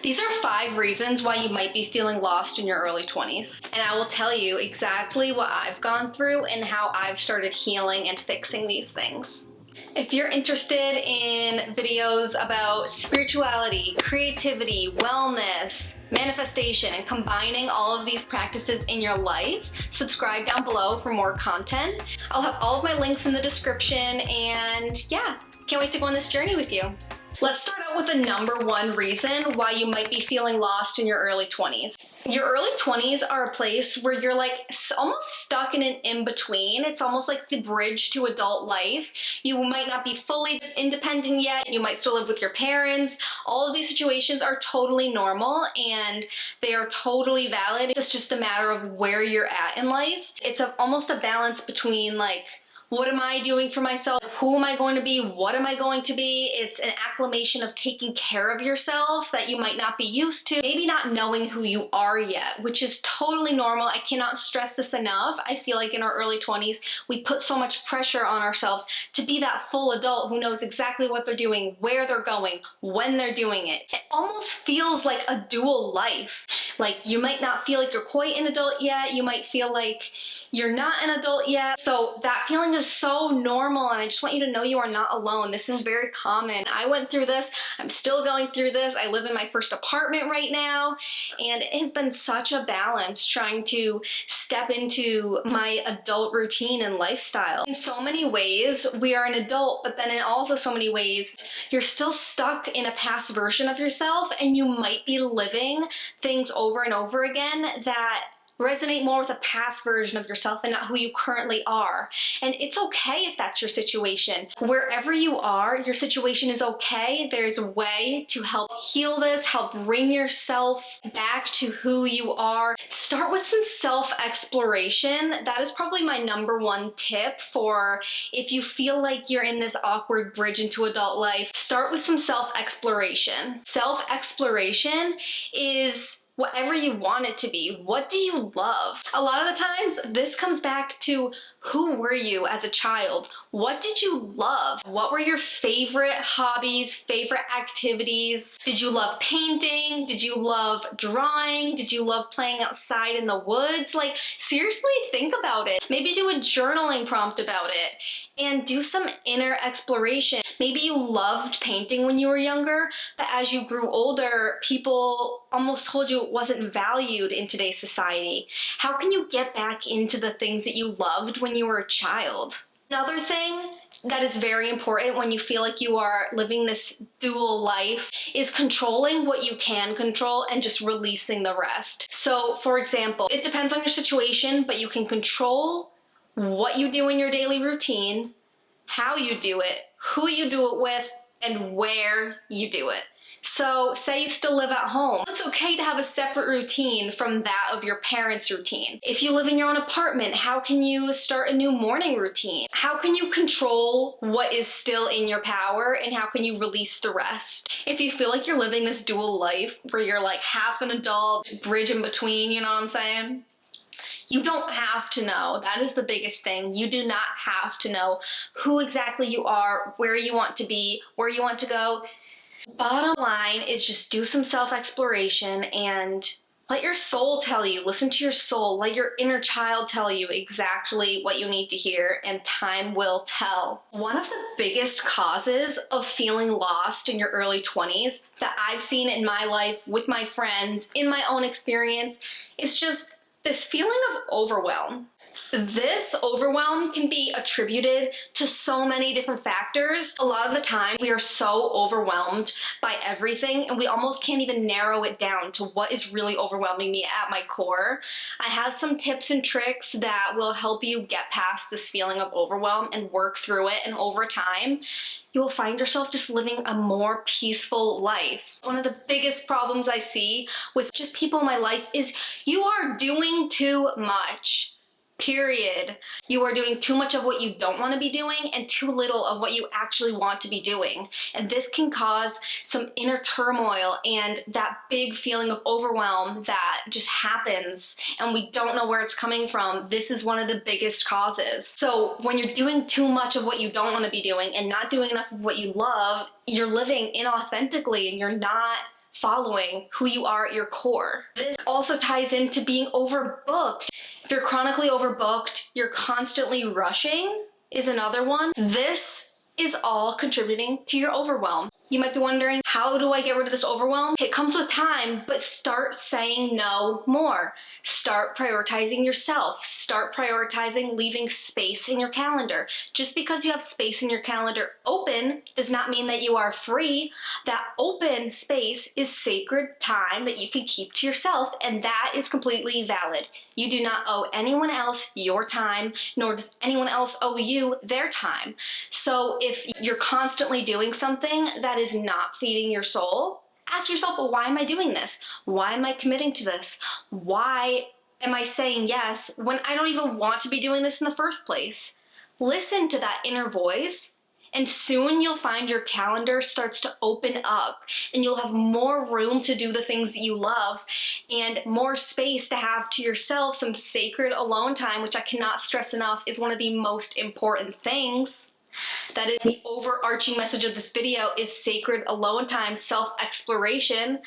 These are 5 reasons why you might be feeling lost in your early 20s. And I will tell you exactly what I've gone through and how I've started healing and fixing these things. If you're interested in videos about spirituality, creativity, wellness, manifestation, and combining all of these practices in your life, subscribe down below for more content. I'll have all of my links in the description, and yeah, can't wait to go on this journey with you. Let's start out with the number 1 reason why you might be feeling lost in your early 20s. Your early 20s are a place where you're like almost stuck in an in-between. It's almost like the bridge to adult life. You might not be fully independent yet. You might still live with your parents. All of these situations are totally normal and they are totally valid. It's just a matter of where you're at in life. It's almost a balance between like, what am I doing for myself? Who am I going to be? What am I going to be? It's an acclamation of taking care of yourself that you might not be used to. Maybe not knowing who you are yet, which is totally normal. I cannot stress this enough. I feel like in our early 20s, we put so much pressure on ourselves to be that full adult who knows exactly what they're doing, where they're going, when they're doing it. It almost feels like a dual life. Like you might not feel like you're quite an adult yet. You might feel like you're not an adult yet. So that feeling is so normal, and I just want you to know you are not alone. This is very common. I went through this. I'm still going through this. I live in my first apartment right now, and it has been such a balance trying to step into my adult routine and lifestyle. In so many ways, we are an adult, but then in also so many ways, you're still stuck in a past version of yourself, and you might be living things over and over again that resonate more with a past version of yourself and not who you currently are. And it's okay if that's your situation. Wherever you are, your situation is okay. There's a way to help heal this, help bring yourself back to who you are. Start with some self-exploration. That is probably my number 1 tip for if you feel like you're in this awkward bridge into adult life. Start with some self-exploration. Self-exploration is whatever you want it to be. What do you love? A lot of the times, this comes back to who were you as a child? What did you love? What were your favorite hobbies, favorite activities? Did you love painting? Did you love drawing? Did you love playing outside in the woods? Like, seriously, think about it. Maybe do a journaling prompt about it and do some inner exploration. Maybe you loved painting when you were younger, but as you grew older, people almost told you it wasn't valued in today's society. How can you get back into the things that you loved when you were a child? Another thing that is very important when you feel like you are living this dual life is controlling what you can control and just releasing the rest. So, for example, it depends on your situation, but you can control what you do in your daily routine, how you do it, who you do it with, and where you do it. So say you still live at home. It's okay to have a separate routine from that of your parents' routine. If you live in your own apartment, how can you start a new morning routine? How can you control what is still in your power and how can you release the rest? If you feel like you're living this dual life where you're like half an adult, bridge in between, you know what I'm saying? You don't have to know. That is the biggest thing. You do not have to know who exactly you are, where you want to be, where you want to go. Bottom line is just do some self-exploration and let your soul tell you. Listen to your soul. Let your inner child tell you exactly what you need to hear, and time will tell. One of the biggest causes of feeling lost in your early 20s that I've seen in my life, with my friends, in my own experience, is just this feeling of overwhelm. This overwhelm can be attributed to so many different factors. A lot of the time, we are so overwhelmed by everything, and we almost can't even narrow it down to what is really overwhelming me at my core. I have some tips and tricks that will help you get past this feeling of overwhelm and work through it, and over time, you will find yourself just living a more peaceful life. One of the biggest problems I see with just people in my life is you are doing too much. Period. You are doing too much of what you don't want to be doing and too little of what you actually want to be doing. And this can cause some inner turmoil and that big feeling of overwhelm that just happens and we don't know where it's coming from. This is one of the biggest causes. So when you're doing too much of what you don't want to be doing and not doing enough of what you love, you're living inauthentically and you're not following who you are at your core. This also ties into being overbooked. If you're chronically overbooked, you're constantly rushing is another one. This is all contributing to your overwhelm. You might be wondering, how do I get rid of this overwhelm? It comes with time, but start saying no more. Start prioritizing yourself. Start prioritizing leaving space in your calendar. Just because you have space in your calendar open does not mean that you are free. That open space is sacred time that you can keep to yourself, and that is completely valid. You do not owe anyone else your time, nor does anyone else owe you their time. So if you're constantly doing something that is not feeding your soul, ask yourself, well, why am I doing this? Why am I committing to this? Why am I saying yes when I don't even want to be doing this in the first place? Listen to that inner voice, and soon you'll find your calendar starts to open up and you'll have more room to do the things that you love and more space to have to yourself, some sacred alone time, which I cannot stress enough is one of the most important things. That is the overarching message of this video, is sacred alone time, self-exploration.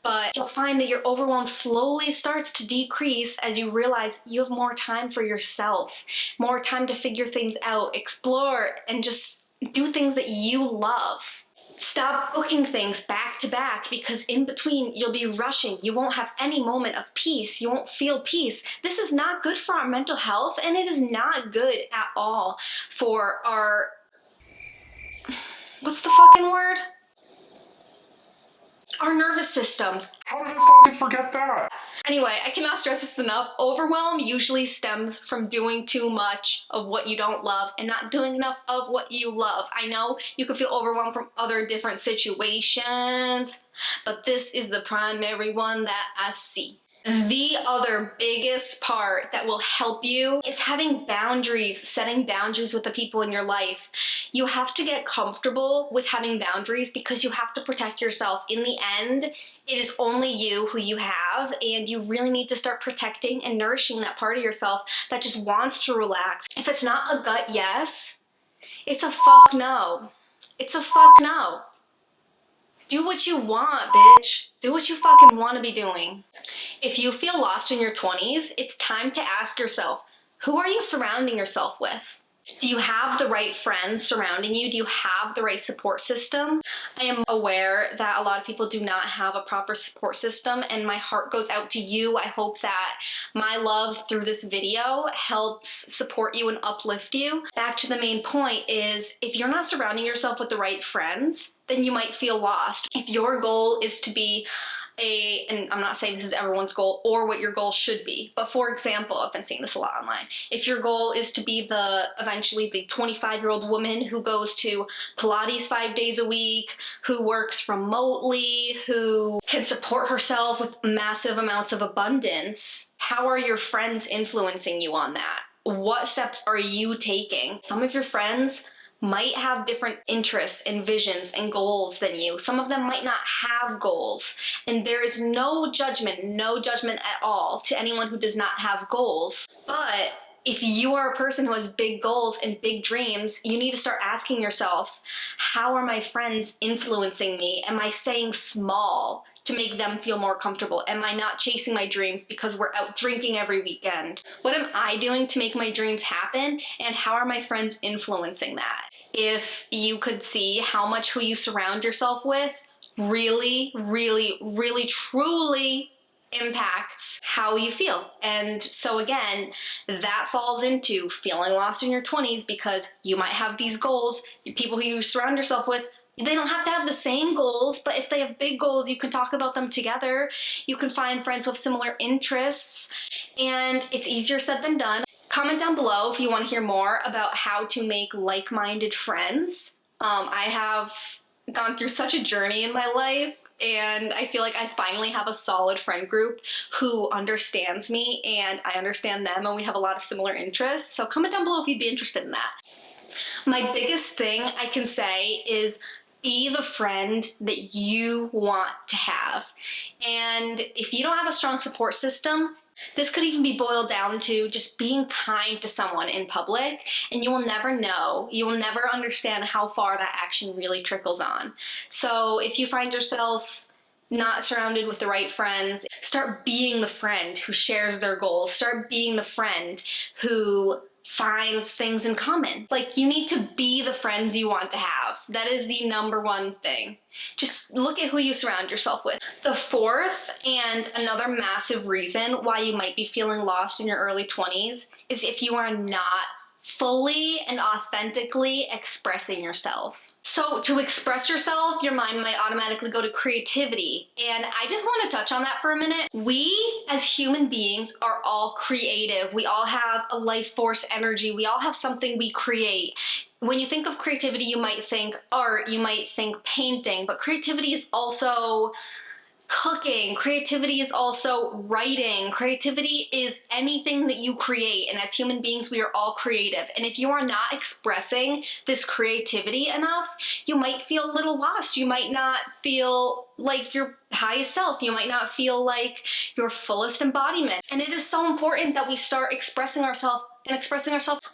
But you'll find that your overwhelm slowly starts to decrease as you realize you have more time for yourself, more time to figure things out, explore, and just do things that you love. Stop booking things back to back, because in between you'll be rushing. You won't have any moment of peace. You won't feel peace. This is not good for our mental health, and it is not good at all for our, what's the fucking word? Our nervous systems. How did I fucking forget that? Anyway, I cannot stress this enough. Overwhelm usually stems from doing too much of what you don't love and not doing enough of what you love. I know you can feel overwhelmed from other different situations, but this is the primary one that I see. The other biggest part that will help you is having boundaries, setting boundaries with the people in your life. You have to get comfortable with having boundaries because you have to protect yourself. In the end, it is only you who you have, and you really need to start protecting and nourishing that part of yourself that just wants to relax. If it's not a gut yes, it's a fuck no. It's a fuck no. Do what you want, bitch. Do what you fucking want to be doing. If you feel lost in your 20s, it's time to ask yourself, who are you surrounding yourself with? Do you have the right friends surrounding you? Do you have the right support system? I am aware that a lot of people do not have a proper support system, and my heart goes out to you. I hope that my love through this video helps support you and uplift you. Back to the main point is, if you're not surrounding yourself with the right friends, then you might feel lost. If your goal is to be and I'm not saying this is everyone's goal or what your goal should be, but for example, I've been seeing this a lot online. If your goal is to be eventually the 25-year-old woman who goes to Pilates 5 days a week, who works remotely, who can support herself with massive amounts of abundance, how are your friends influencing you on that? What steps are you taking? Some of your friends might have different interests and visions and goals than you. Some of them might not have goals. And there is no judgment at all to anyone who does not have goals. But if you are a person who has big goals and big dreams, you need to start asking yourself, how are my friends influencing me? Am I staying small to make them feel more comfortable? Am I not chasing my dreams because we're out drinking every weekend? What am I doing to make my dreams happen? And how are my friends influencing that? If you could see how much who you surround yourself with really, really, really, truly impacts how you feel. And so again, that falls into feeling lost in your 20s because you might have these goals. People who you surround yourself with, they don't have to have the same goals, but if they have big goals, you can talk about them together. You can find friends with similar interests, and it's easier said than done. Comment down below if you want to hear more about how to make like-minded friends. I have gone through such a journey in my life, and I feel like I finally have a solid friend group who understands me and I understand them, and we have a lot of similar interests. So comment down below if you'd be interested in that. My biggest thing I can say is be the friend that you want to have. And if you don't have a strong support system, this could even be boiled down to just being kind to someone in public, and you will never know, you will never understand how far that action really trickles on. So if you find yourself not surrounded with the right friends. Start being the friend who shares their goals. Start being the friend who finds things in common. Like, you need to be the friends you want to have. That is the number one thing. Just look at who you surround yourself with. The fourth and another massive reason why you might be feeling lost in your early 20s is if you are not fully and authentically expressing yourself. So to express yourself, your mind might automatically go to creativity. And I just want to touch on that for a minute. We as human beings are all creative. We all have a life force energy. We all have something we create. When you think of creativity, you might think art, you might think painting, but creativity is also cooking. Creativity is also writing. Creativity is anything that you create. And as human beings, we are all creative. And if you are not expressing this creativity enough, you might feel a little lost. You might not feel like your highest self. You might not feel like your fullest embodiment. And it is so important that we start expressing ourselves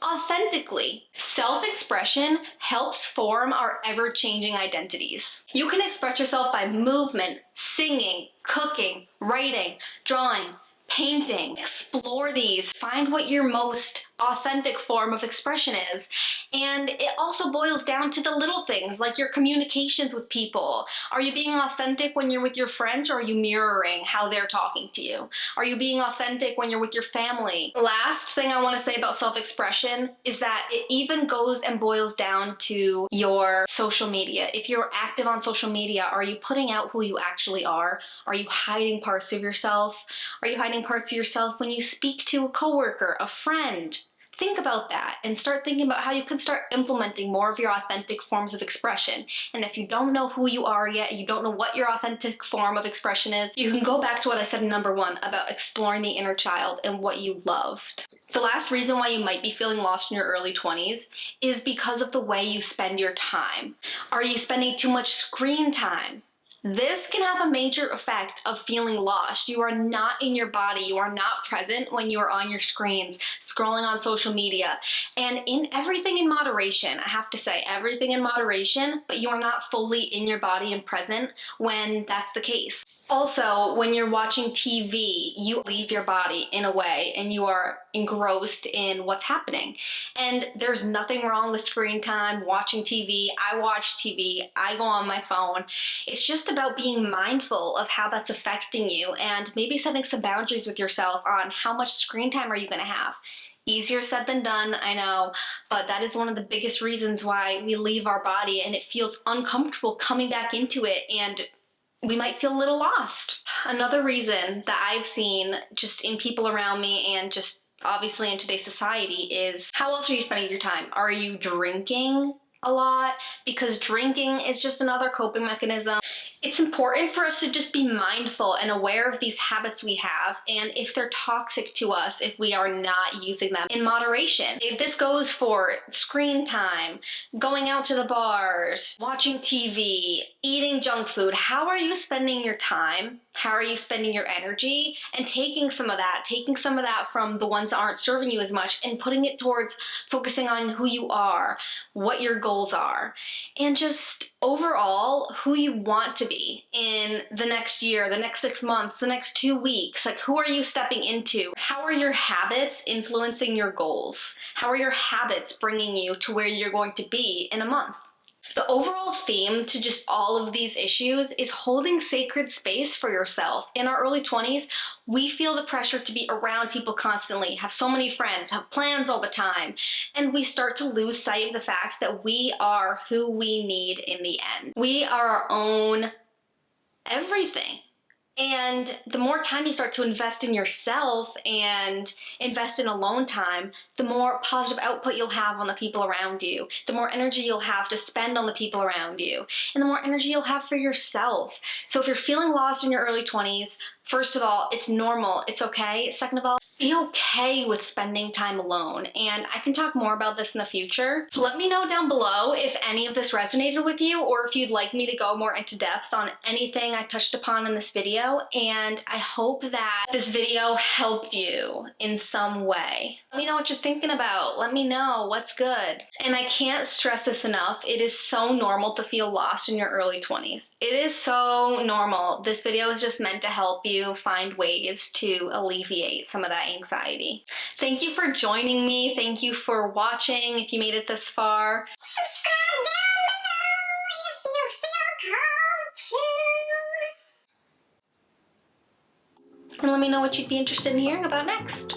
authentically. Self-expression helps form our ever-changing identities. You can express yourself by movement, singing, cooking, writing, drawing, painting. Explore these. Find what your most authentic form of expression is. And it also boils down to the little things, like your communications with people. Are you being authentic when you're with your friends, or are you mirroring how they're talking to you? Are you being authentic when you're with your family? Last thing I want to say about self-expression is that it even goes and boils down to your social media. If you're active on social media, are you putting out who you actually are? Are you hiding parts of yourself? Are you hiding parts of yourself when you speak to a coworker, a friend? Think about that and start thinking about how you can start implementing more of your authentic forms of expression. And if you don't know who you are yet, you don't know what your authentic form of expression is, you can go back to what I said in number one about exploring the inner child and what you loved. The last reason why you might be feeling lost in your early 20s is because of the way you spend your time. Are you spending too much screen time? This can have a major effect of feeling lost. You are not in your body. You are not present when you are on your screens, scrolling on social media. And in everything in moderation, I have to say, everything in moderation, but you are not fully in your body and present when that's the case. Also, when you're watching TV, you leave your body in a way and you are engrossed in what's happening. And there's nothing wrong with screen time, watching TV. I watch TV, I go on my phone. It's just about being mindful of how that's affecting you and maybe setting some boundaries with yourself on how much screen time are you going to have. Easier said than done, I know, but that is one of the biggest reasons why we leave our body and it feels uncomfortable coming back into it, and we might feel a little lost. Another reason that I've seen just in people around me and just obviously in today's society is, how else are you spending your time? Are you drinking a lot? Because drinking is just another coping mechanism. It's important for us to just be mindful and aware of these habits we have, and if they're toxic to us, if we are not using them in moderation. This goes for screen time, going out to the bars, watching TV, eating junk food. How are you spending your time? How are you spending your energy? And taking some of that from the ones that aren't serving you as much and putting it towards focusing on who you are, what your goals are, and just overall who you want to be in the next year, the next 6 months, the next 2 weeks. Like, who are you stepping into? How are your habits influencing your goals? How are your habits bringing you to where you're going to be in a month? The overall theme to just all of these issues is holding sacred space for yourself. In our early 20s, we feel the pressure to be around people constantly, have so many friends, have plans all the time, and we start to lose sight of the fact that we are who we need in the end. We are our own everything. And the more time you start to invest in yourself and invest in alone time, the more positive output you'll have on the people around you, the more energy you'll have to spend on the people around you, and the more energy you'll have for yourself. So if you're feeling lost in your early 20s, first of all, it's normal, it's okay. Second of all, Be okay with spending time alone, and I can talk more about this in the future. Let me know down below if any of this resonated with you, or if you'd like me to go more into depth on anything I touched upon in this video, and I hope that this video helped you in some way. Let me know what you're thinking about. Let me know what's good. And I can't stress this enough, it is so normal to feel lost in your early 20s. It is so normal. This video is just meant to help you find ways to alleviate some of that anxiety. Thank you for joining me. Thank you for watching if you made it this far. Subscribe down below if you feel called to. And let me know what you'd be interested in hearing about next.